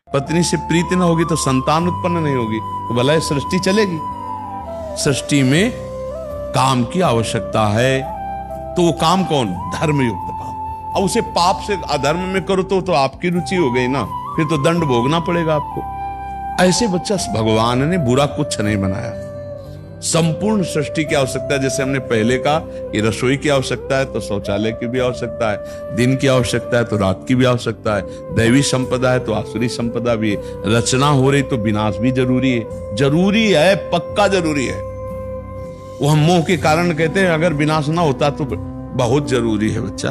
पत्नी से प्रीति ना होगी तो संतान उत्पन्न नहीं होगी, तो भला ये सृष्टि चलेगी? सृष्टि में काम की आवश्यकता है, तो वो काम कौन? धर्मयुक्त काम। अब उसे पाप से अधर्म में करो तो आपकी रुचि हो गई ना, फिर तो दंड भोगना पड़ेगा आपको। ऐसे बच्चा भगवान ने बुरा कुछ नहीं बनाया। संपूर्ण सृष्टि की आवश्यकता है। जैसे हमने पहले कहा कि रसोई की आवश्यकता है तो शौचालय की भी आवश्यकता है, दिन की आवश्यकता है तो रात की भी आवश्यकता है, दैवी संपदा है तो आसुरी संपदा भी है, रचना हो रही तो विनाश भी जरूरी है। जरूरी है, पक्का जरूरी है। वो हम मोह के कारण कहते हैं अगर विनाश ना होता तो बहुत जरूरी है बच्चा।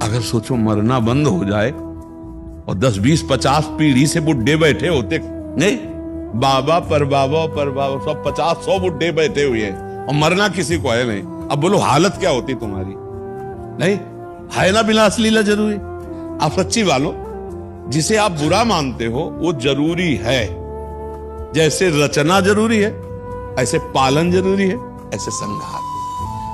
अगर सोचो मरना बंद हो जाए और 10, 20, 50 पीढ़ी से बुढ़े बैठे होते, नहीं बाबा पर सब 50-100 बुढ़े बैठे हुए हैं और मरना किसी को है नहीं। अब बोलो हालत क्या होती तुम्हारी? नहीं है ना विलास लीला जरूरी। आप सच्ची वालो, जिसे आप बुरा मानते हो वो जरूरी है। जैसे रचना जरूरी है, ऐसे पालन जरूरी है, ऐसे संहार।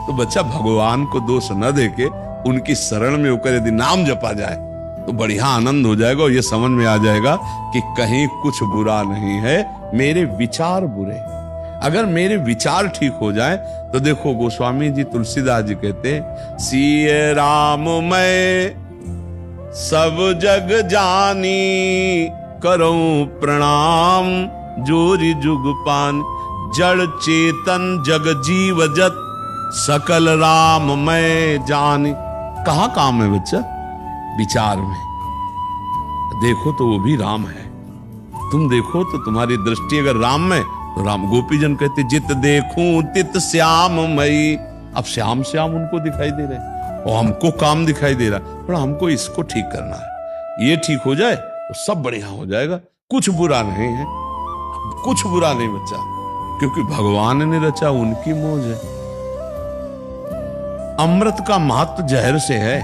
तो बच्चा भगवान को दोष न देके उनकी शरण में होकर यदि नाम जपा जाए तो बढ़िया आनंद हो जाएगा और ये समझ में आ जाएगा कि कहीं कुछ बुरा नहीं है, मेरे विचार बुरे। अगर मेरे विचार ठीक हो जाए तो देखो गोस्वामी जी तुलसीदास जी कहते हैं, सिय राम मैं सब जग जानी, करऊं प्रणाम जोरी जुग पान, जड़ चेतन जग जीव जत, सकल राम मैं जानी। कहां काम है बच्चा? विचार में। देखो तो वो भी राम है। तुम देखो तो तुम्हारी दृष्टि अगर राम में तो राम। गोपीजन कहते जित देखूं तित श्याम मई। अब श्याम श्याम उनको दिखाई दे रहे और हमको काम दिखाई दे रहा, पर हमको इसको ठीक करना है। ये ठीक हो जाए तो सब बढ़िया हो जाएगा। कुछ बुरा नहीं है, कुछ बुरा नहीं बच्चा, क्योंकि भगवान ने रचा, उनकी मौज है। अमृत का महत्व जहर से है,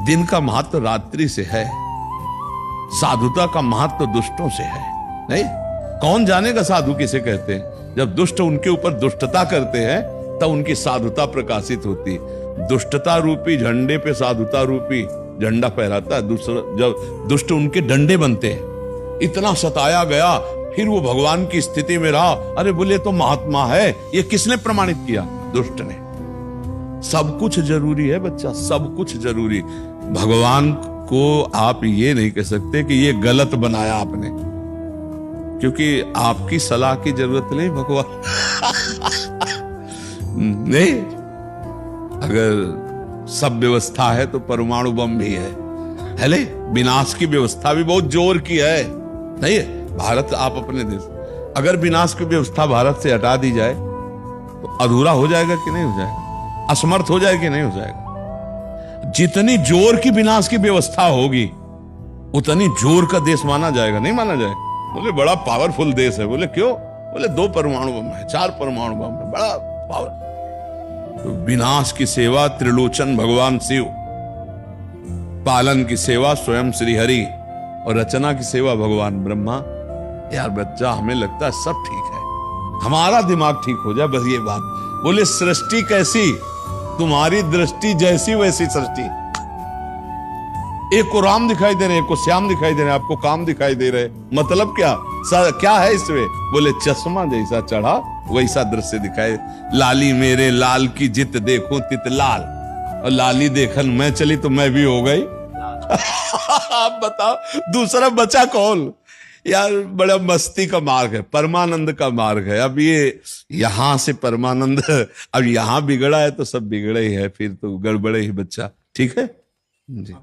दिन का महत्व रात्रि से है, साधुता का महत्व दुष्टों से है। नहीं, कौन जानेगा साधु किसे कहते हैं? जब दुष्ट उनके ऊपर दुष्टता करते हैं तब उनकी साधुता प्रकाशित होती है। दुष्टता रूपी झंडे पे साधुता रूपी झंडा फहराता है। जब दुष्ट उनके डंडे बनते हैं, इतना सताया गया, फिर वो भगवान की स्थिति में रहा। अरे बोले तो महात्मा है, ये किसने प्रमाणित किया? दुष्ट ने। सब कुछ जरूरी है बच्चा, सब कुछ जरूरी। भगवान को आप ये नहीं कह सकते कि ये गलत बनाया आपने, क्योंकि आपकी सलाह की जरूरत नहीं भगवान नहीं। अगर सब व्यवस्था है तो परमाणु बम भी है ले? विनाश की व्यवस्था भी बहुत जोर की है, नहीं है? भारत, आप अपने देश, अगर विनाश की व्यवस्था भारत से हटा दी जाए तो अधूरा हो जाएगा कि नहीं हो जाएगा? असमर्थ हो जाएगा कि नहीं हो जाएगा? जितनी जोर की विनाश की व्यवस्था होगी उतनी जोर का देश माना जाएगा, नहीं माना जाएगा? बोले बड़ा पावरफुल देश है। बोले क्यों? बोले 2 परमाणु बम है, 4 परमाणु बम है, बड़ा पावर। तो विनाश की सेवा त्रिलोचन भगवान शिव, पालन की सेवा स्वयं श्री हरि और रचना की सेवा भगवान ब्रह्मा। यार बच्चा, हमें लगता है सब ठीक है, हमारा दिमाग ठीक हो जाए बस ये बात। बोले सृष्टि कैसी? तुम्हारी दृष्टि जैसी वैसी सृष्टि। एक को राम दिखाई दे रहे, एक को श्याम दिखाई दे रहे, आपको काम दिखाई दे रहे। मतलब क्या है इसमें? बोले चश्मा जैसा चढ़ा वैसा दृश्य दिखाए। लाली मेरे लाल की जित देखूं तित लाल, और लाली देखन मैं चली तो मैं भी हो गई आप बताओ दूसरा बचा कौन? यार बड़ा मस्ती का मार्ग है, परमानंद का मार्ग है। अब ये यहां से परमानंद, अब यहां बिगड़ा है तो सब बिगड़े ही है, फिर तो गड़बड़े ही बच्चा। ठीक है जी।